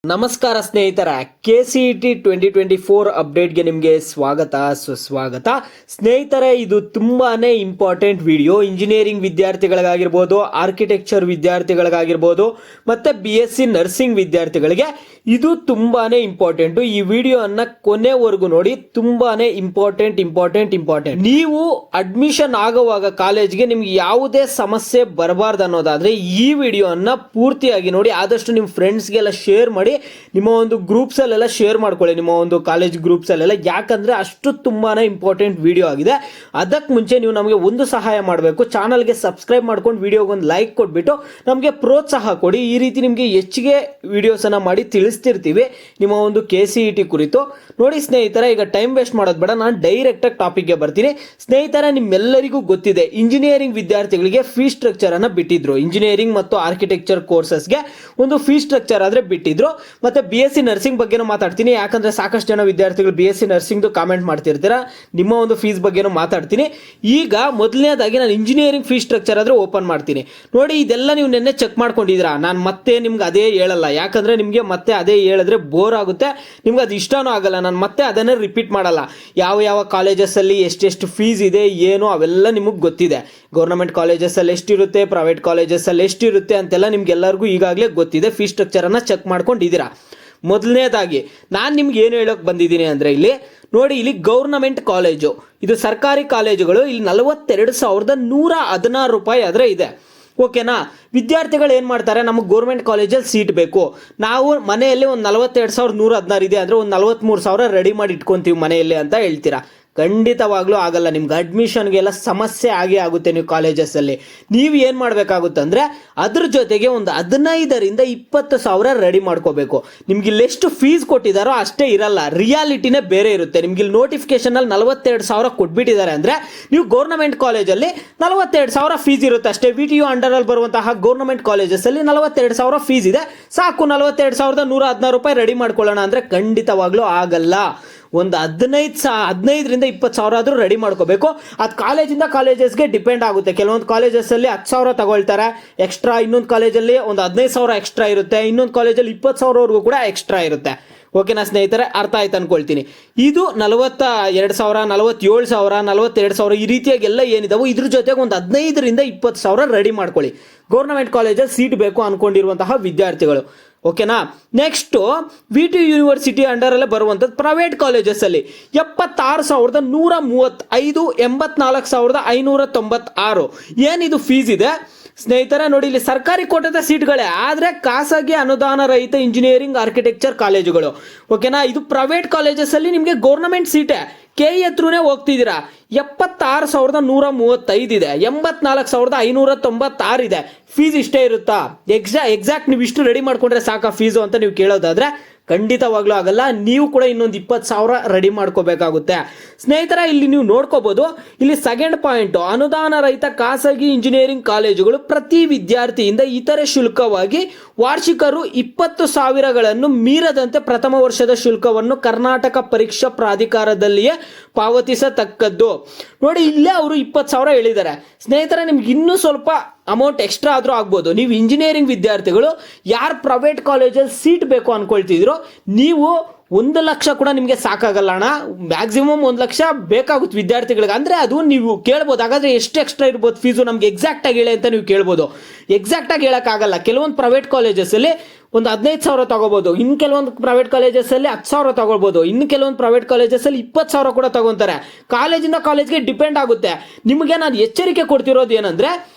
ನಮಸ್ಕಾರ ಸ್ನೇಹಿತರ, KCET 2024 ಅಪ್ಡೇಟ್ಗೆ ನಿಮಗೆ ಸ್ವಾಗತ ಸುಸ್ವಾಗತ. ಸ್ನೇಹಿತರೆ, ಇದು ತುಂಬಾನೇ ಇಂಪಾರ್ಟೆಂಟ್ ವಿಡಿಯೋ. ಇಂಜಿನಿಯರಿಂಗ್ ವಿದ್ಯಾರ್ಥಿಗಳಿಗಾಗಿರ್ಬೋದು, ಆರ್ಕಿಟೆಕ್ಚರ್ ವಿದ್ಯಾರ್ಥಿಗಳಿಗಾಗಿರ್ಬೋದು, ಮತ್ತೆ BSc ನರ್ಸಿಂಗ್ ವಿದ್ಯಾರ್ಥಿಗಳಿಗೆ ಇದು ತುಂಬಾನೇ ಇಂಪಾರ್ಟೆಂಟ್. ಈ ವಿಡಿಯೋನ ಕೊನೆವರೆಗೂ ನೋಡಿ, ತುಂಬಾನೇ ಇಂಪಾರ್ಟೆಂಟ್. ನೀವು ಅಡ್ಮಿಷನ್ ಆಗುವಾಗ ಕಾಲೇಜ್ಗೆ ನಿಮ್ಗೆ ಯಾವುದೇ ಸಮಸ್ಯೆ ಬರಬಾರ್ದು ಅನ್ನೋದಾದ್ರೆ ಈ ವಿಡಿಯೋನ ಪೂರ್ತಿಯಾಗಿ ನೋಡಿ. ಆದಷ್ಟು ನಿಮ್ಮ ಫ್ರೆಂಡ್ಸ್ಗೆಲ್ಲ ಶೇರ್ ಮಾಡಿ, ನಿಮ್ಮ ಒಂದು ಗ್ರೂಪ್ಸ್ ಅಲ್ಲೆಲ್ಲ ಶೇರ್ ಮಾಡ್ಕೊಳ್ಳಿ, ನಿಮ್ಮ ಒಂದು ಕಾಲೇಜ್ ಗ್ರೂಪ್ಸ್ ಅಲ್ಲೆಲ್ಲ. ಯಾಕಂದ್ರೆ ಅಷ್ಟು ತುಂಬಾನೇ ಇಂಪಾರ್ಟೆಂಟ್ ವಿಡಿಯೋ ಆಗಿದೆ. ಅದಕ್ಕೆ ಮುಂಚೆ ನೀವು ನಮಗೆ ಒಂದು ಸಹಾಯ ಮಾಡಬೇಕು, ಚಾನಲ್ಗೆ ಸಬ್ಸ್ಕ್ರೈಬ್ ಮಾಡ್ಕೊಂಡು ವಿಡಿಯೋಗೆ ಒಂದು ಲೈಕ್ ಕೊಟ್ಬಿಟ್ಟು ನಮಗೆ ಪ್ರೋತ್ಸಾಹ ಕೊಡಿ. ಈ ರೀತಿ ನಿಮಗೆ ಹೆಚ್ಚಿಗೆ ವಿಡಿಯೋಸ್ ಅನ್ನ ಮಾಡಿ ತಿಳಿಸ್ತಿರ್ತೀವಿ ನಿಮ್ಮ ಒಂದು KCET ಕುರಿತು. ನೋಡಿ ಸ್ನೇಹಿತರೆ, ಈಗ ಟೈಮ್ ವೇಸ್ಟ್ ಮಾಡೋದು ಬೇಡ, ನಾನು ಡೈರೆಕ್ಟ್ ಆಗಿ ಟಾಪಿಕ್ಗೆ ಬರ್ತೀನಿ. ಸ್ನೇಹಿತರೆ, ನಿಮ್ಮೆಲ್ಲರಿಗೂ ಗೊತ್ತಿದೆ, ಇಂಜಿನಿಯರಿಂಗ್ ವಿದ್ಯಾರ್ಥಿಗಳಿಗೆ ಫೀ ಸ್ಟ್ರಕ್ಚರ್ ಅನ್ನ ಬಿಟ್ಟಿದ್ರು. ಇಂಜಿನಿಯರಿಂಗ್ ಮತ್ತು ಆರ್ಕಿಟೆಕ್ಚರ್ ಕೋರ್ಸಸ್ಗೆ ಒಂದು ಫೀ ಸ್ಟ್ರಕ್ಚರ್ ಆದ್ರೆ ಬಿಟ್ಟಿದ್ರು. ಮತ್ತೆ BSc ನರ್ಸಿಂಗ್ ಬಗ್ಗೆನೂ ಮಾತಾಡ್ತೀನಿ, ಯಾಕಂದ್ರೆ ಸಾಕಷ್ಟು ಜನ ವಿದ್ಯಾರ್ಥಿಗಳು BSc ನರ್ಸಿಂಗ್ ಕಾಮೆಂಟ್ ಮಾಡ್ತಿರ್ತೀರಾ. ನಿಮ್ಮ ಒಂದು ಫೀಸ್ ಬಗ್ಗೆನೂ ಮಾತಾಡ್ತೀನಿ. ಈಗ ಮೊದಲನೇದಾಗಿ ನಾನು ಇಂಜಿನಿಯರಿಂಗ್ ಫೀ ಸ್ಟ್ರಕ್ಚರ್ ಆದ್ರೆ ಓಪನ್ ಮಾಡ್ತೀನಿ. ನೋಡಿ, ಇದೆಲ್ಲ ನೀವು ನಿನ್ನೆ ಚೆಕ್ ಮಾಡ್ಕೊಂಡಿದ್ದೀರಾ. ನಾನು ಮತ್ತೆ ನಿಮ್ಗೆ ಅದೇ ಹೇಳಲ್ಲ, ಯಾಕಂದ್ರೆ ನಿಮ್ಗೆ ಮತ್ತೆ ಅದೇ ಹೇಳಿದ್ರೆ ಬೋರ್ ಆಗುತ್ತೆ, ನಿಮ್ಗೆ ಅದು ಇಷ್ಟನೂ ಆಗಲ್ಲ. ನಾನು ಮತ್ತೆ ಅದನ್ನೇ ರಿಪೀಟ್ ಮಾಡಲ್ಲ. ಯಾವ ಕಾಲೇಜಸ್ ಅಲ್ಲಿ ಎಷ್ಟೆಷ್ಟು ಫೀಸ್ ಇದೆ ಏನು ಅವೆಲ್ಲ ನಿಮಗೆ ಗೊತ್ತಿದೆ. ಗೌರ್ಮೆಂಟ್ ಕಾಲೇಜಸ್ ಅಲ್ಲಿ ಎಷ್ಟಿರುತ್ತೆ, ಪ್ರೈವೇಟ್ ಕಾಲೇಜಸ್ ಅಲ್ಲಿ ಎಷ್ಟಿರುತ್ತೆ ಅಂತೆಲ್ಲ ನಿಮ್ಗೆಲ್ಲರಿಗೂ ಈಗಾಗಲೇ ಗೊತ್ತಿದೆ. ಫೀಸ್ ಸ್ಟ್ರಕ್ಚರ್ ಅನ್ನ ಚೆಕ್ ಮಾಡ್ಕೊಂಡಿದ್ದೀರಾ. ಮೊದಲನೇದಾಗಿ ನಾನು ನಿಮ್ಗೆ ಏನು ಹೇಳೋಕೆ ಬಂದಿದ್ದೀನಿ ಅಂದರೆ, ಇಲ್ಲಿ ನೋಡಿ, ಇಲ್ಲಿ ಗೌರ್ನಮೆಂಟ್ ಕಾಲೇಜು, ಇದು ಸರ್ಕಾರಿ ಕಾಲೇಜುಗಳು, ಇಲ್ಲಿ 42,116 ರೂಪಾಯಿ ಆದರೆ ಇದೆ. ಓಕೆನಾ? ವಿದ್ಯಾರ್ಥಿಗಳು ಏನು ಮಾಡ್ತಾರೆ, ನಮಗೆ ಗೌರ್ಮೆಂಟ್ ಕಾಲೇಜಲ್ಲಿ ಸೀಟ್ ಬೇಕು, ನಾವು ಮನೆಯಲ್ಲಿ ಒಂದು 42,116 ಇದೆ ಅಂದರೆ ಒಂದು 43,000 ರೆಡಿ ಮಾಡಿ ಇಟ್ಕೊತೀವಿ ಮನೆಯಲ್ಲಿ ಅಂತ ಹೇಳ್ತೀರಾ. ಖಂಡಿತವಾಗ್ಲೂ ಆಗಲ್ಲ. ನಿಮ್ಗೆ ಅಡ್ಮಿಷನ್ಗೆಲ್ಲ ಸಮಸ್ಯೆ ಆಗೇ ಆಗುತ್ತೆ. ನೀವು ಕಾಲೇಜಸ್ಸಲ್ಲಿ ನೀವು ಏನು ಮಾಡಬೇಕಾಗುತ್ತೆ ಅಂದರೆ, ಅದ್ರ ಜೊತೆಗೆ ಒಂದು 15,000 20,000 ರೆಡಿ ಮಾಡ್ಕೋಬೇಕು. ನಿಮ್ಗೆ ಇಲ್ಲಿ ಎಷ್ಟು ಫೀಸ್ ಕೊಟ್ಟಿದ್ದಾರೋ ಅಷ್ಟೇ ಇರಲ್ಲ, ರಿಯಾಲಿಟಿನೇ ಬೇರೆ ಇರುತ್ತೆ. ನಿಮ್ಗೆ ಇಲ್ಲಿ ನೋಟಿಫಿಕೇಶನಲ್ಲಿ 42,000 ಕೊಟ್ಬಿಟ್ಟಿದ್ದಾರೆ ಅಂದರೆ, ನೀವು ಗೌರ್ಮೆಂಟ್ ಕಾಲೇಜಲ್ಲಿ 42,000 ಫೀಸ್ ಇರುತ್ತೆ ಅಷ್ಟೇ. VTU ಅಂಡರಲ್ಲಿ ಬರುವಂತಹ ಗೌರ್ಮೆಂಟ್ ಕಾಲೇಜಸ್ಸಲ್ಲಿ 42,000 ಫೀಸ್ ಇದೆ, ಸಾಕು 42,116 ರೂಪಾಯಿ ರೆಡಿ ಮಾಡ್ಕೊಳ್ಳೋಣ ಅಂದರೆ ಖಂಡಿತವಾಗ್ಲೂ ಆಗಲ್ಲ. ಒಂದು 15,000 20,000 ಆದರೂ ರೆಡಿ ಮಾಡ್ಕೋಬೇಕು. ಅದು ಕಾಲೇಜಿಂದ ಕಾಲೇಜಸ್ಗೆ ಡಿಪೆಂಡ್ ಆಗುತ್ತೆ. ಕೆಲವೊಂದು ಕಾಲೇಜಸ್ಸಲ್ಲಿ 10,000 ತಗೊಳ್ತಾರೆ ಎಕ್ಸ್ಟ್ರಾ, ಇನ್ನೊಂದು ಕಾಲೇಜಲ್ಲಿ ಒಂದು 15,000 ಎಕ್ಸ್ಟ್ರಾ ಇರುತ್ತೆ, ಇನ್ನೊಂದು ಕಾಲೇಜಲ್ಲಿ 20,000ವರೆಗೂ ಕೂಡ ಎಕ್ಸ್ಟ್ರಾ ಇರುತ್ತೆ. ಓಕೆನಾ ಸ್ನೇಹಿತರೆ, ಅರ್ಥ ಆಯ್ತು ಅನ್ಕೊಳ್ತೀನಿ. ಇದು 42,000 47,000 42,000 ಈ ರೀತಿಯಾಗೆಲ್ಲ ಏನಿದಾವೆ, ಇದ್ರ ಜೊತೆಗೆ ಒಂದು 15,000 20,000 ರೆಡಿ ಮಾಡ್ಕೊಳ್ಳಿ ಗೌರ್ಮೆಂಟ್ ಕಾಲೇಜಲ್ಲಿ ಸೀಟ್ ಬೇಕು ಅನ್ಕೊಂಡಿರುವಂತಹ ವಿದ್ಯಾರ್ಥಿಗಳು. ಓಕೆನಾ? ನೆಕ್ಸ್ಟು VTU ಯೂನಿವರ್ಸಿಟಿ ಅಂಡರಲ್ಲೇ ಬರುವಂಥದ್ದು ಪ್ರೈವೇಟ್ ಕಾಲೇಜಸ್ಸಲ್ಲಿ 76,135 84,596 ಏನಿದು ಫೀಸ್ ಇದೆ ಸ್ನೇಹಿತರೆ. ನೋಡಿ, ಇಲ್ಲಿ ಸರ್ಕಾರಿ ಕೋಟದ ಸೀಟ್ಗಳೇ, ಆದರೆ ಖಾಸಗಿ ಅನುದಾನ ರಹಿತ ಇಂಜಿನಿಯರಿಂಗ್ ಆರ್ಕಿಟೆಕ್ಚರ್ ಕಾಲೇಜುಗಳು. ಓಕೆನಾ? ಇದು ಪ್ರೈವೇಟ್ ಕಾಲೇಜಸ್ಸಲ್ಲಿ ನಿಮಗೆ ಗೌರ್ಮೆಂಟ್ ಸೀಟೇ, KE ಥ್ರೂನೇ ಹೋಗ್ತಿದ್ದೀರಾ. 76,135 ಇದೆ, 84,596 ಇದೆ. ಫೀಸ್ ಇಷ್ಟೇ ಇರುತ್ತಾ? ಎಕ್ಸಾಕ್ಟ್ ನೀವು ಇಷ್ಟು ರೆಡಿ ಮಾಡ್ಕೊಂಡ್ರೆ ಸಾಕಾ ಫೀಸು ಅಂತ ನೀವು ಕೇಳೋದಾದ್ರೆ ಖಂಡಿತವಾಗ್ಲೂ ಆಗಲ್ಲ. ನೀವು ಕೂಡ ಇನ್ನೊಂದು 20,000 ರೆಡಿ ಮಾಡ್ಕೋಬೇಕಾಗುತ್ತೆ. ಸ್ನೇಹಿತರ, ಇಲ್ಲಿ ನೀವು ನೋಡ್ಕೋಬಹುದು, ಇಲ್ಲಿ ಸೆಕೆಂಡ್ ಪಾಯಿಂಟ್, ಅನುದಾನ ರಹಿತ ಖಾಸಗಿ ಇಂಜಿನಿಯರಿಂಗ್ ಕಾಲೇಜುಗಳು ಪ್ರತಿ ವಿದ್ಯಾರ್ಥಿಯಿಂದ ಇತರೆ ಶುಲ್ಕವಾಗಿ ವಾರ್ಷಿಕ ರು 20,000ಗಳನ್ನು ಮೀರದಂತೆ ಪ್ರಥಮ ವರ್ಷದ ಶುಲ್ಕವನ್ನು ಕರ್ನಾಟಕ ಪರೀಕ್ಷಾ ಪ್ರಾಧಿಕಾರದಲ್ಲಿಯೇ ಪಾವತಿಸತಕ್ಕದ್ದು. ನೋಡಿ, ಇಲ್ಲೇ ಅವರು 20,000 ಹೇಳಿದ್ದಾರೆ. ಸ್ನೇಹಿತರೆ, ನಿಮ್ಗೆ ಇನ್ನೂ ಸ್ವಲ್ಪ ಅಮೌಂಟ್ ಎಕ್ಸ್ಟ್ರಾ ಆದರೂ ಆಗ್ಬೋದು. ನೀವು ಇಂಜಿನಿಯರಿಂಗ್ ವಿದ್ಯಾರ್ಥಿಗಳು ಯಾರು ಪ್ರೈವೇಟ್ ಕಾಲೇಜಲ್ಲಿ ಸೀಟ್ ಬೇಕು ಅನ್ಕೊಳ್ತಿದ್ರು, ನೀವು 1 ಲಕ್ಷ ಕೂಡ ನಿಮಗೆ ಸಾಕಾಗಲ್ಲ ಅಣ್ಣ, ಮ್ಯಾಕ್ಸಿಮಮ್ 1 ಲಕ್ಷ ಬೇಕಾಗುತ್ತೆ ವಿದ್ಯಾರ್ಥಿಗಳಿಗೆ ಅಂದರೆ ಅದು ನೀವು ಕೇಳ್ಬೋದು. ಹಾಗಾದರೆ ಎಷ್ಟು ಎಕ್ಸ್ಟ್ರಾ ಇರ್ಬೋದು ಫೀಸು, ನಮ್ಗೆ ಎಕ್ಸಾಕ್ಟಾಗಿ ಹೇಳಿ ಅಂತ ನೀವು ಕೇಳ್ಬೋದು. ಎಕ್ಸಾಕ್ಟಾಗಿ ಹೇಳೋಕ್ಕಾಗಲ್ಲ. ಕೆಲವೊಂದು ಪ್ರೈವೇಟ್ ಕಾಲೇಜಸ್ಸಲ್ಲಿ ಒಂದು 15,000 ತಗೋಬೋದು, ಇನ್ನು ಕೆಲವೊಂದು ಪ್ರೈವೇಟ್ ಕಾಲೇಜಸ್ಸಲ್ಲಿ 10,000 ತಗೊಳ್ಬೋದು, ಇನ್ನು ಕೆಲವೊಂದು ಪ್ರೈವೇಟ್ ಕಾಲೇಜಸ್ಸಲ್ಲಿ 20,000 ಕೂಡ ತಗೊತಾರೆ. ಕಾಲೇಜಿಂದ ಕಾಲೇಜ್ಗೆ ಡಿಪೆಂಡ್ ಆಗುತ್ತೆ. ನಿಮಗೆ ನಾನು ಎಚ್ಚರಿಕೆ ಕೊಡ್ತಿರೋದು ಏನಂದರೆ,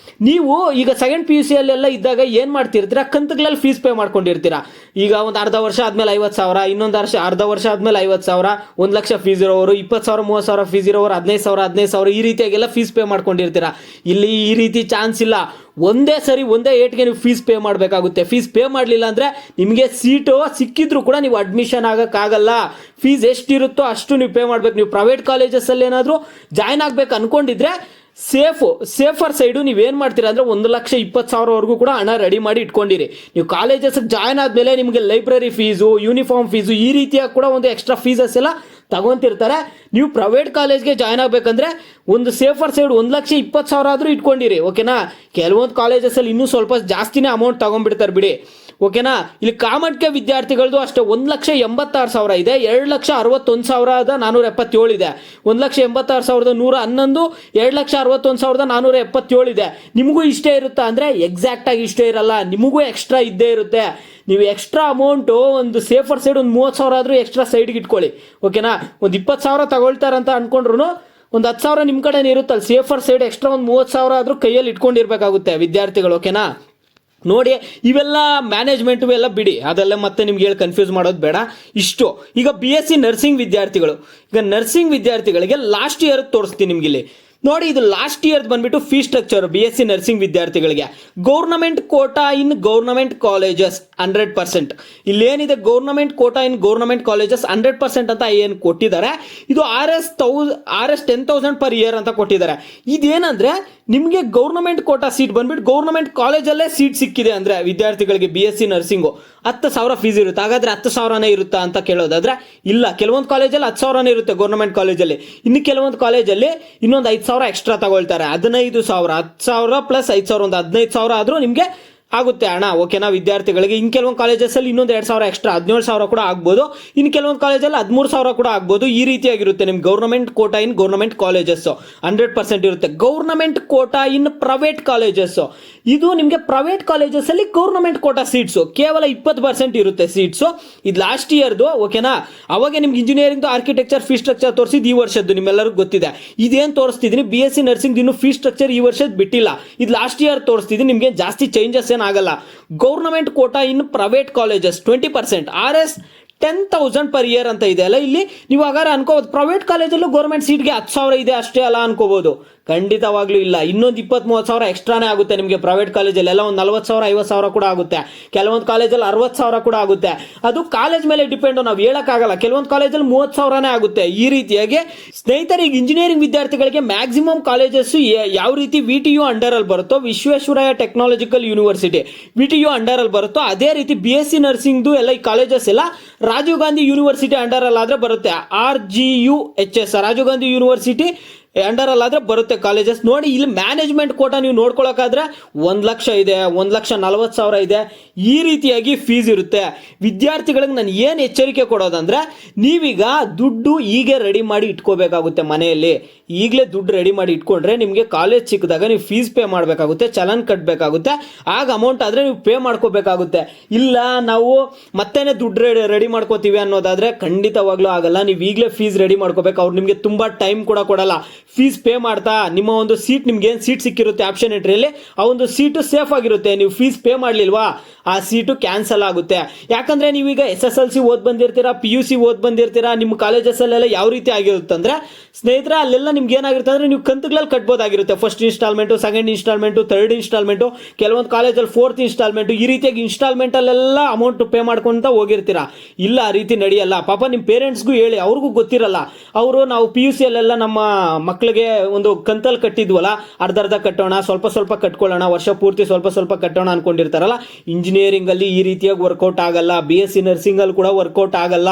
ನೀವು ಈಗ ಸೆಕೆಂಡ್ PUC ಅಲ್ಲೆಲ್ಲ ಇದ್ದಾಗ ಏನು ಮಾಡ್ತಿರ್ತೀರಾ, ಕಂತುಗಳಲ್ಲಿ ಫೀಸ್ ಪೇ ಮಾಡ್ಕೊಂಡಿರ್ತೀರಾ. ಈಗ ಒಂದು ಅರ್ಧ ವರ್ಷ ಆದಮೇಲೆ 50,000, ಇನ್ನೊಂದು ಅರ್ಧ ವರ್ಷ ಆದಮೇಲೆ 50,000, 1 ಲಕ್ಷ ಫೀಸ್ ಇರೋರು, 20,000 30,000 ಫೀಸ್ ಇರೋರು 15,000 ಈ ರೀತಿಯಾಗೆಲ್ಲ ಫೀಸ್ ಪೇ ಮಾಡ್ಕೊಂಡಿರ್ತೀರಾ. ಇಲ್ಲಿ ಈ ರೀತಿ ಚಾನ್ಸ್ ಇಲ್ಲ. ಒಂದೇ ಏಟ್ಗೆ ನೀವು ಫೀಸ್ ಪೇ ಮಾಡಬೇಕಾಗುತ್ತೆ. ಫೀಸ್ ಪೇ ಮಾಡಲಿಲ್ಲ ಅಂದರೆ ನಿಮಗೆ ಸೀಟು ಸಿಕ್ಕಿದ್ರು ಕೂಡ ನೀವು ಅಡ್ಮಿಷನ್ ಆಗೋಕ್ಕಾಗಲ್ಲ. ಫೀಸ್ ಎಷ್ಟಿರುತ್ತೋ ಅಷ್ಟು ನೀವು ಪೇ ಮಾಡಬೇಕು. ನೀವು ಪ್ರೈವೇಟ್ ಕಾಲೇಜಸ್ಸಲ್ಲಿ ಏನಾದರೂ ಜಾಯ್ನ್ ಆಗಬೇಕು ಅಂದ್ಕೊಂಡಿದ್ರೆ ಸೇಫರ್ ಸೈಡು ನೀವೇನು ಮಾಡ್ತೀರಾ ಅಂದರೆ 1,20,000ವರೆಗೂ ಕೂಡ ಹಣ ರೆಡಿ ಮಾಡಿ ಇಟ್ಕೊಂಡಿರಿ. ನೀವು ಕಾಲೇಜಸ್ಗೆ ಜಾಯ್ನ್ ಆದಮೇಲೆ ನಿಮಗೆ ಲೈಬ್ರರಿ ಫೀಸು, ಯೂನಿಫಾರ್ಮ್ ಫೀಸು ಈ ರೀತಿಯಾಗಿ ಕೂಡ ಒಂದು ಎಕ್ಸ್ಟ್ರಾ ಫೀಸಸ್ ಎಲ್ಲ ತಗೊತಿರ್ತಾರೆ. ನೀವು ಪ್ರೈವೇಟ್ ಕಾಲೇಜ್ಗೆ ಜಾಯ್ನ್ ಆಗಬೇಕಂದ್ರೆ ಒಂದು ಸೇಫರ್ ಸೈಡ್ 1,20,000 ಆದರೂ ಇಟ್ಕೊಂಡಿರಿ. ಓಕೆನಾ? ಕೆಲವೊಂದು ಕಾಲೇಜಸಲ್ಲಿ ಇನ್ನೂ ಸ್ವಲ್ಪ ಜಾಸ್ತಿನೇ ಅಮೌಂಟ್ ತಗೊಂಡ್ಬಿಡ್ತಾರೆ ಬಿಡಿ. ಓಕೆನಾ. ಇಲ್ಲಿ ಕಾಮರ್ಸ್ಗೆ ವಿದ್ಯಾರ್ಥಿಗಳದ್ದು ಅಷ್ಟೇ 1,86,000 ಇದೆ, 2,61,477 ಇದೆ, 1,86,111, 2,61,477 ಇದೆ. ನಿಮಗೂ ಇಷ್ಟೇ ಇರುತ್ತಾ ಅಂದರೆ ಎಕ್ಸಾಕ್ಟ್ ಆಗಿ ಇಷ್ಟೇ ಇರಲ್ಲ, ನಿಮಗೂ ಎಕ್ಸ್ಟ್ರಾ ಇದ್ದೇ ಇರುತ್ತೆ. ನೀವು ಎಕ್ಸ್ಟ್ರಾ ಅಮೌಂಟು ಒಂದು ಸೇಫರ್ ಸೈಡ್ ಒಂದು 30,000 ಆದರೂ ಎಕ್ಸ್ಟ್ರಾ ಸೈಡ್ಗೆ ಇಟ್ಕೊಳ್ಳಿ. ಓಕೆನಾ. ಒಂದು 20,000 ತಗೊಳ್ತಾರಂತ ಅನ್ಕೊಂಡ್ರು ಒಂದು 10,000 ನಿಮ್ಮ ಕಡೆನೇ ಇರುತ್ತಲ್ಲ, ಸೇಫರ್ ಸೈಡ್ ಎಕ್ಸ್ಟ್ರಾ ಒಂದು 30,000 ಆದರೂ ಕೈಯಲ್ಲಿ ಇಟ್ಕೊಂಡಿರ್ಬೇಕಾಗುತ್ತೆ ವಿದ್ಯಾರ್ಥಿಗಳು. ಓಕೆನಾ. ನೋಡಿ, ಇವೆಲ್ಲ ಮ್ಯಾನೇಜ್ಮೆಂಟ್ ಎಲ್ಲ ಬಿಡಿ, ಅದೆಲ್ಲ ಮತ್ತೆ ನಿಮ್ಗೆ ಹೇಳಿ ಕನ್ಫ್ಯೂಸ್ ಮಾಡೋದು ಬೇಡ. ಇಷ್ಟು ಈಗ BSc ನರ್ಸಿಂಗ್ ವಿದ್ಯಾರ್ಥಿಗಳು, ಈಗ ನರ್ಸಿಂಗ್ ವಿದ್ಯಾರ್ಥಿಗಳಿಗೆ ಲಾಸ್ಟ್ ಇಯರ್ ತೋರಿಸ್ತೀನಿ ನಿಮ್ಗೆ ಇಲ್ಲಿ ನೋಡಿ. ಇದು ಲಾಸ್ಟ್ ಇಯರ್ ಬಂದ್ಬಿಟ್ಟು ಫೀ ಸ್ಟ್ರಕ್ಚರ್ BSc ನರ್ಸಿಂಗ್ ವಿದ್ಯಾರ್ಥಿಗಳಿಗೆ government quota in government colleges 100%. ಇಲ್ಲೇನಿದೆ government quota in government colleges 100% ಅಂತ ಏನು ಕೊಟ್ಟಿದ್ದಾರೆ, ಇದು RS 10,000 ಪರ್ ಇಯರ್ ಅಂತ ಕೊಟ್ಟಿದ್ದಾರೆ. ಇದೇನಂದ್ರೆ ನಿಮಗೆ ಗೌರ್ನಮೆಂಟ್ ಕೋಟಾ ಸೀಟ್ ಬಂದ್ಬಿಟ್ಟು ಗೌರ್ನಮೆಂಟ್ ಕಾಲೇಜಲ್ಲೇ ಸೀಟ್ ಸಿಕ್ಕಿದೆ ಅಂದ್ರೆ ವಿದ್ಯಾರ್ಥಿಗಳಿಗೆ BSc ನರ್ಸಿಂಗು 10,000 ಫೀಸ್ ಇರುತ್ತೆ. ಹಾಗಾದ್ರೆ 10,000ನೇ ಇರುತ್ತಾ ಅಂತ ಕೇಳೋದಾದ್ರೆ ಇಲ್ಲ, ಕೆಲವೊಂದು ಕಾಲೇಜಲ್ಲಿ 10,000ನೇ ಇರುತ್ತೆ ಗೌರ್ನಮೆಂಟ್ ಕಾಲೇಜಲ್ಲಿ, ಇನ್ನು ಕೆಲವೊಂದು ಕಾಲೇಜಲ್ಲಿ ಇನ್ನೊಂದು 5,000 ಎಕ್ಸ್ಟ್ರಾ ತಗೊಳ್ತಾರೆ. 15,000, 10,000 ಪ್ಲಸ್ 5,000 ಒಂದು 15,000 ಆದರೂ ನಿಮಗೆ ಆಗುತ್ತೆ ಹಣ. ಓಕೆನಾ ವಿದ್ಯಾರ್ಥಿಗಳಿಗೆ. ಇನ್ನು ಕೆಲವೊಂದು ಕಾಲೇಜಸಲ್ಲಿ ಇನ್ನೊಂದು 2,000 ಎಕ್ಸ್ಟ್ರಾ 17,000 ಕೂಡ ಆಗ್ಬೋದು, ಇನ್ನು ಕೆಲವೊಂದು ಕಾಲೇಜಲ್ಲಿ 13,000 ಕೂಡ ಆಗ್ಬೋದು. ಈ ರೀತಿಯಾಗಿರುತ್ತೆ ನಿಮ್ಗೆ government quota in government colleges 100% ಇರುತ್ತೆ. Government quota in private colleges, ಇದು ನಿಮಗೆ ಪ್ರೈವೇಟ್ ಕಾಲೇಜಸಲ್ಲಿ ಗೌರ್ನಮೆಂಟ್ ಕೋಟಾ ಸೀಟ್ಸು ಕೇವಲ 20% ಇರುತ್ತೆ ಸೀಟ್ಸು. ಇದು ಲಾಸ್ಟ್ ಇಯರ್ದು. ಓಕೆನಾ. ಅವಾಗ ನಿಮ್ಗೆ ಇಂಜಿನಿಯರಿಂಗ್ ಆರ್ಕಿಟೆಕ್ಚರ್ ಫೀ ಸ್ಟ್ರಕ್ಚರ್ ತೋರಿಸಿದ್ದು ಈ ವರ್ಷದ್ದು ನಿಮ್ಮೆಲ್ಲರಿಗೂ ಗೊತ್ತಿದೆ. ಇದೇನು ತೋರಿಸ್ತಿದ್ದೀನಿ BSc ನರ್ಸಿಂಗ್ ಇನ್ನು ಫೀ ಸ್ಟ್ರಕ್ಚರ್ ಈ ವರ್ಷದ ಬಿಟ್ಟಿಲ್ಲ, ಇದು ಲಾಸ್ಟ್ ಇಯರ್ ತೋರಿಸ್ತಿದ್ದೀನಿ. ನಿಮಗೆ ಜಾಸ್ತಿ ಚೇಂಜಸ್ ಆಗಲ್ಲ. Government quota in private colleges 20%, RS 10,000 per year ಅಂತ ಇದೆ ಅಲ್ಲ. ಇಲ್ಲಿ ನೀವು ಹಾಗಾದ್ರೆ ಅನ್ಕೋಬಹುದು ಪ್ರೈವೇಟ್ ಕಾಲೇಜಲ್ಲೂ ಗೌರ್ಮೆಂಟ್ ಸೀಟ್ಗೆ 10,000 ಇದೆ ಅಷ್ಟೇ ಅಲ್ಲ ಅನ್ಕೋಬಹುದು. ಖಂಡಿತವಾಗ್ಲೂ ಇಲ್ಲ, ಇನ್ನೊಂದು 20-30,000 ಎಕ್ಸ್ಟ್ರಾನೇ ಆಗುತ್ತೆ ನಿಮಗೆ ಪ್ರೈವೇಟ್ ಕಾಲೇಜಲ್ಲಿ. ಎಲ್ಲ ಒಂದು 40,000 50,000 ಕೂಡ ಆಗುತ್ತೆ, ಕೆಲವೊಂದು ಕಾಲೇಜಲ್ಲಿ 60,000 ಕೂಡ ಆಗುತ್ತೆ. ಅದು ಕಾಲೇಜ್ ಮೇಲೆ ಡಿಪೆಂಡ್, ನಾವು ಹೇಳೋಕ್ಕಾಗಲ್ಲ. ಕೆಲವೊಂದು ಕಾಲೇಜಲ್ಲಿ 30,000ನೇ ಆಗುತ್ತೆ. ಈ ರೀತಿಯಾಗಿ ಸ್ನೇಹಿತರೆ, ಈಗ ಇಂಜಿನಿಯರಿಂಗ್ ವಿದ್ಯಾರ್ಥಿಗಳಿಗೆ ಮ್ಯಾಕ್ಸಿಮಮ್ ಕಾಲೇಜಸ್ ಯಾವ ರೀತಿ VTU ಅಂಡರಲ್ಲಿ ಬರುತ್ತೋ, ವಿಶ್ವೇಶ್ವರಯ್ಯ ಟೆಕ್ನಾಲಜಿಕಲ್ ಯೂನಿವರ್ಸಿಟಿ VTU ಅಂಡರಲ್ಲಿ ಬರುತ್ತೋ, ಅದೇ ರೀತಿ BSc ನರ್ಸಿಂಗ್ದು ಎಲ್ಲ ಈ ಕಾಲೇಜಸ್ ಎಲ್ಲ ರಾಜೀವ್ ಗಾಂಧಿ ಯೂನಿವರ್ಸಿಟಿ ಅಂಡರಲ್ಲಾದರೆ ಬರುತ್ತೆ. RGUHS ರಾಜೀವ್ ಗಾಂಧಿ ಯೂನಿವರ್ಸಿಟಿ ಅಂಡರಲ್ಲಾದರೆ ಬರುತ್ತೆ ಕಾಲೇಜಸ್. ನೋಡಿ, ಇಲ್ಲಿ ಮ್ಯಾನೇಜ್ಮೆಂಟ್ ಕೋಟಾ ನೀವು ನೋಡ್ಕೊಳ್ಳೋಕ್ಕಾದ್ರೆ 1,00,000 ಇದೆ, 1,40,000 ಇದೆ. ಈ ರೀತಿಯಾಗಿ ಫೀಸ್ ಇರುತ್ತೆ. ವಿದ್ಯಾರ್ಥಿಗಳಿಗೆ ನಾನು ಏನು ಎಚ್ಚರಿಕೆ ಕೊಡೋದಂದ್ರೆ, ನೀವೀಗ ದುಡ್ಡು ಹೀಗೆ ರೆಡಿ ಮಾಡಿ ಇಟ್ಕೋಬೇಕಾಗುತ್ತೆ ಮನೆಯಲ್ಲಿ. ಈಗಲೇ ದುಡ್ಡು ರೆಡಿ ಮಾಡಿ ಇಟ್ಕೊಂಡ್ರೆ ನಿಮಗೆ ಕಾಲೇಜ್ ಸಿಕ್ಕಿದಾಗ ನೀವು ಫೀಸ್ ಪೇ ಮಾಡಬೇಕಾಗುತ್ತೆ, ಚಲನ್ ಕಟ್ಟಬೇಕಾಗುತ್ತೆ. ಆಗ ಅಮೌಂಟ್ ಆದರೆ ನೀವು ಪೇ ಮಾಡ್ಕೋಬೇಕಾಗುತ್ತೆ. ಇಲ್ಲ ನಾವು ಮತ್ತೇನೆ ದುಡ್ಡು ರೆಡಿ ಮಾಡ್ಕೋತೀವಿ ಅನ್ನೋದಾದರೆ ಖಂಡಿತವಾಗ್ಲೂ ಆಗಲ್ಲ. ನೀವು ಈಗಲೇ ಫೀಸ್ ರೆಡಿ ಮಾಡ್ಕೋಬೇಕು. ಅವ್ರು ನಿಮಗೆ ತುಂಬ ಟೈಮ್ ಕೂಡ ಕೊಡಲ್ಲ. ಫೀಸ್ ಪೇ ಮಾಡ್ತಾ ನಿಮ್ಮ ಒಂದು ಸೀಟ್, ನಿಮ್ಗೆ ಏನು ಸೀಟ್ ಸಿಕ್ಕಿರುತ್ತೆ ಆಪ್ಷನ್ ಎಂಟ್ರಿಯಲ್ಲಿ, ಆ ಒಂದು ಸೀಟು ಸೇಫ್ ಆಗಿರುತ್ತೆ. ನೀವು ಫೀಸ್ ಪೇ ಮಾಡಲಿಲ್ವಾ, ಆ ಸೀಟು ಕ್ಯಾನ್ಸಲ್ ಆಗುತ್ತೆ. ಯಾಕಂದರೆ ನೀವೀಗ SSLC ಓದ್ ಬಂದಿರ್ತೀರಾ, PUC ಓದ್ ಬಂದಿರ್ತೀರಾ, ನಿಮ್ಮ ಕಾಲೇಜಸ್ಸಲ್ಲೆಲ್ಲ ಯಾವ ರೀತಿ ಆಗಿರುತ್ತೆ ಅಂದರೆ ಸ್ನೇಹಿತರೆ, ಅಲ್ಲೆಲ್ಲ ನಿಮ್ಗೆ ಏನಾಗಿರುತ್ತೆ ಅಂದರೆ ನೀವು ಕಂತುಗಳಲ್ಲಿ ಕಟ್ಬೋದಾಗಿರುತ್ತೆ. First instalment, second instalment, third instalment, ಕೆಲವೊಂದು ಕಾಲೇಜಲ್ಲಿ 4th ಇನ್ಸ್ಟಾಲ್ಮೆಂಟು, ಈ ರೀತಿಯಾಗಿ ಇನ್ಸ್ಟಾಲ್ಮೆಂಟಲ್ಲೆಲ್ಲ ಅಮೌಂಟ್ ಪೇ ಮಾಡ್ಕೊಂತ ಹೋಗಿರ್ತೀರಾ. ಇಲ್ಲ, ಆ ರೀತಿ ನಡೆಯಲ್ಲ. ಪಾಪ ನಿಮ್ಮ ಪೇರೆಂಟ್ಸ್ಗೂ ಹೇಳಿ, ಅವ್ರಿಗೂ ಗೊತ್ತಿರಲ್ಲ. ಅವರು ನಾವು PUC ಅಲ್ಲೆಲ್ಲ ನಮ್ಮ ಮಕ್ಕಳಿಗೆ ಒಂದು ಕಂತಲ್ಲಿ ಕಟ್ಟಿದ್ವಲ್ಲ, ಅರ್ಧ ಕಟ್ಟೋಣ, ಸ್ವಲ್ಪ ಕಟ್ಕೊಳ್ಳೋಣ, ವರ್ಷ ಪೂರ್ತಿ ಸ್ವಲ್ಪ ಕಟ್ಟೋಣ ಅನ್ಕೊಂಡಿರ್ತಾರಲ್ಲ. ಇಂಜಿನಿಯರಿಂಗ್ ಅಲ್ಲಿ ಈ ರೀತಿಯಾಗಿ ವರ್ಕೌಟ್ ಆಗಲ್ಲ. BSc ನರ್ಸಿಂಗ್ ಅಲ್ಲಿ ಕೂಡ ವರ್ಕೌಟ್ ಆಗಲ್ಲ.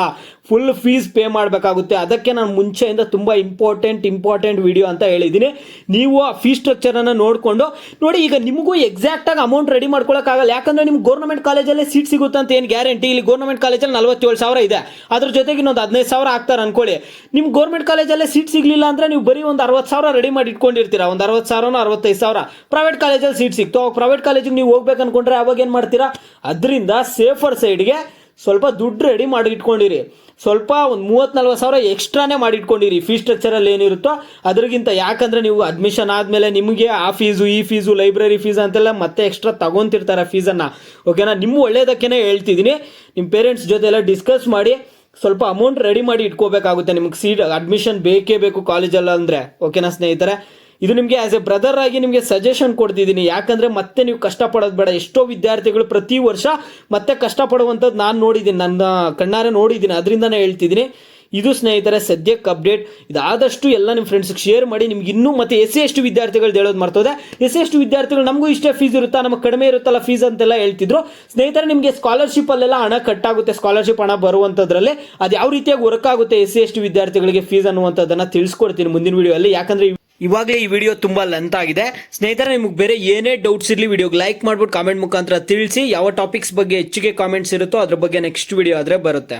ಫುಲ್ ಫೀಸ್ ಪೇ ಮಾಡಬೇಕಾಗುತ್ತೆ. ಅದಕ್ಕೆ ನಾನು ಮುಂಚೆಯಿಂದ ತುಂಬಾ ಇಂಪಾರ್ಟೆಂಟ್ ವಿಡಿಯೋ ಅಂತ ಹೇಳಿದ್ದೀನಿ. ನೀವು ಆ ಫೀಸ್ ಸ್ಟ್ರಕ್ಚರ್ ಅನ್ನು ನೋಡಿಕೊಂಡು ನೋಡಿ. ಈಗ ನಿಮಗೂ ಎಕ್ಸಾಕ್ಟ್ ಆಗಿ ಅಮೌಂಟ್ ರೆಡಿ ಮಾಡ್ಕೊಳ್ಳೋಕ್ಕಾಗಲ್ಲ. ಯಾಕಂದ್ರೆ ನಿಮ್ಗೆ ಗೌರ್ಮೆಂಟ್ ಕಾಲೇಜಲ್ಲೇ ಸೀಟ್ ಸಿಗುತ್ತೆ ಅಂತ ಏನು ಗ್ಯಾರಂಟಿ? ಇಲ್ಲಿ ಗೌರ್ಮೆಂಟ್ ಕಾಲೇಜಲ್ಲಿ 47,000 ಇದೆ, ಅದ್ರ ಜೊತೆಗೆ ಇನ್ನೊಂದು 15,000 ಆಗ್ತಾರೆ ಅನ್ಕೊಳ್ಳಿ. ನಿಮ್ಗೆ ಗೌರ್ಮೆಂಟ್ ಕಾಲೇಜಲ್ಲೇ ಸೀಟ್ ಸಿಗ್ಲಿಲ್ಲ ಅಂದ್ರೆ ನೀವು ಬರೀ ಒಂದು 60,000 ರೆಡಿ ಮಾಡಿ ಇಟ್ಕೊಂಡಿರ್ತೀರಾ. ಒಂದು 60,000 65,000 ಪ್ರೈವೇಟ್ ಕಾಲೇಜಲ್ಲಿ ಸೀಟ್ ಸಿಕ್ತು. ಪ್ರೈವೇಟ್ ಕಾಲೇಜಿಗೆ ನೀವು ಹೋಗ್ಬೇಕು ಅನ್ಕೊಂಡ್ರೆ ಅವಾಗ ಏನು ಮಾಡ್ತೀರಾ? ಅದರಿಂದ ಸೇಫರ್ ಸೈಡ್ಗೆ ಸ್ವಲ್ಪ ದುಡ್ಡು ರೆಡಿ ಮಾಡಿ ಇಟ್ಕೊಂಡಿರಿ. ಸ್ವಲ್ಪ ಒಂದು 30,000-40,000 ಎಕ್ಸ್ಟ್ರಾನೇ ಮಾಡಿ ಇಟ್ಕೊಂಡಿರಿ ಫೀ ಸ್ಟ್ರಕ್ಚರಲ್ಲಿ ಏನಿರುತ್ತೋ ಅದರಿಗಿಂತ. ಯಾಕಂದರೆ ನೀವು ಅಡ್ಮಿಷನ್ ಆದಮೇಲೆ ನಿಮಗೆ ಆ ಫೀಸು, ಈ ಫೀಸು, ಲೈಬ್ರರಿ ಫೀಸ್ ಅಂತೆಲ್ಲ ಮತ್ತೆ ಎಕ್ಸ್ಟ್ರಾ ತಗೊತಿರ್ತಾರೆ ಫೀಸನ್ನು. ಓಕೆನಾ? ನಿಮ್ಮ ಒಳ್ಳೇದಕ್ಕೇ ಹೇಳ್ತಿದ್ದೀನಿ. ನಿಮ್ಮ ಪೇರೆಂಟ್ಸ್ ಜೊತೆ ಎಲ್ಲ ಡಿಸ್ಕಸ್ ಮಾಡಿ ಸ್ವಲ್ಪ ಅಮೌಂಟ್ ರೆಡಿ ಮಾಡಿ ಇಟ್ಕೋಬೇಕಾಗುತ್ತೆ. ನಿಮ್ಗೆ ಸೀಟ್ ಅಡ್ಮಿಷನ್ ಬೇಕೇ ಬೇಕು ಕಾಲೇಜಲ್ಲ ಅಂದರೆ. ಓಕೆನಾ ಸ್ನೇಹಿತರೆ? ಇದು ನಿಮಗೆ ಆಸ್ ಎ ಬ್ರದರ್ ಆಗಿ ನಿಮಗೆ ಸಜೆಷನ್ ಕೊಡ್ತಿದ್ದೀನಿ. ಯಾಕಂದರೆ ಮತ್ತೆ ನೀವು ಕಷ್ಟಪಡೋದು ಬೇಡ. ಎಷ್ಟೋ ವಿದ್ಯಾರ್ಥಿಗಳು ಪ್ರತಿ ವರ್ಷ ಮತ್ತೆ ಕಷ್ಟಪಡುವಂಥದ್ದು ನಾನು ನೋಡಿದ್ದೀನಿ, ನನ್ನ ಕಣ್ಣಾರೆ ನೋಡಿದ್ದೀನಿ. ಅದರಿಂದನೇ ಹೇಳ್ತಿದ್ದೀನಿ. ಇದು ಸ್ನೇಹಿತರೆ ಸದ್ಯಕ್ಕೆ ಅಪ್ಡೇಟ್. ಇದಾದಷ್ಟು ಎಲ್ಲ ನಿಮ್ಮ ಫ್ರೆಂಡ್ಸ್ಗೆ ಶೇರ್ ಮಾಡಿ. ನಿಮ್ಗೆ ಇನ್ನೂ ಮತ್ತೆ SC/ST ವಿದ್ಯಾರ್ಥಿಗಳು ಹೇಳೋದು ಮರ್ತೋದೆ. SC/ST ವಿದ್ಯಾರ್ಥಿಗಳು ನಮಗೂ ಇಷ್ಟೇ ಫೀಸ್ ಇರುತ್ತಾ, ನಮಗೆ ಕಡಿಮೆ ಇರುತ್ತಲ್ಲ ಫೀಸ್ ಅಂತೆಲ್ಲ ಹೇಳ್ತಿದ್ರು. ಸ್ನೇಹಿತರೆ, ನಿಮಗೆ ಸ್ಕಾಲರ್ಶಿಪ್ಪಲ್ಲೆಲ್ಲ ಹಣ ಕಟ್ಟಾಗುತ್ತೆ. ಸ್ಕಾಲರ್ಶಿಪ್ ಹಣ ಬರುವಂಥದ್ರಲ್ಲಿ ಅದು ಯಾವ ರೀತಿಯಾಗಿ ವರ್ಕ್ ಆಗುತ್ತೆ SC/ST ವಿದ್ಯಾರ್ಥಿಗಳಿಗೆ ಫೀಸ್ ಅನ್ನುವಂಥದ್ದನ್ನು ತಿಳಿಸ್ಕೊಡ್ತೀನಿ ಮುಂದಿನ ವಿಡಿಯೋಲ್ಲಿ. ಯಾಕಂದರೆ ಇವಾಗಲೇ ಈ ವಿಡಿಯೋ ತುಂಬಾ ಲೆಂತ್ ಆಗಿದೆ ಸ್ನೇಹಿತರೆ. ನಿಮಗೆ ಬೇರೆ ಏನೇ ಡೌಟ್ಸ್ ಇರಲಿ ವಿಡಿಯೋಗೆ ಲೈಕ್ ಮಾಡ್ಬಿಟ್ಟು ಕಾಮೆಂಟ್ ಮುಖಾಂತರ ತಿಳಿಸಿ. ಯಾವ ಟಾಪಿಕ್ಸ್ ಬಗ್ಗೆ ಹೆಚ್ಚಿಗೆ ಕಾಮೆಂಟ್ಸ್ ಇರುತ್ತೋ ಅದ್ರ ಬಗ್ಗೆ ನೆಕ್ಸ್ಟ್ ವಿಡಿಯೋ ಆದರೆ ಬರುತ್ತೆ.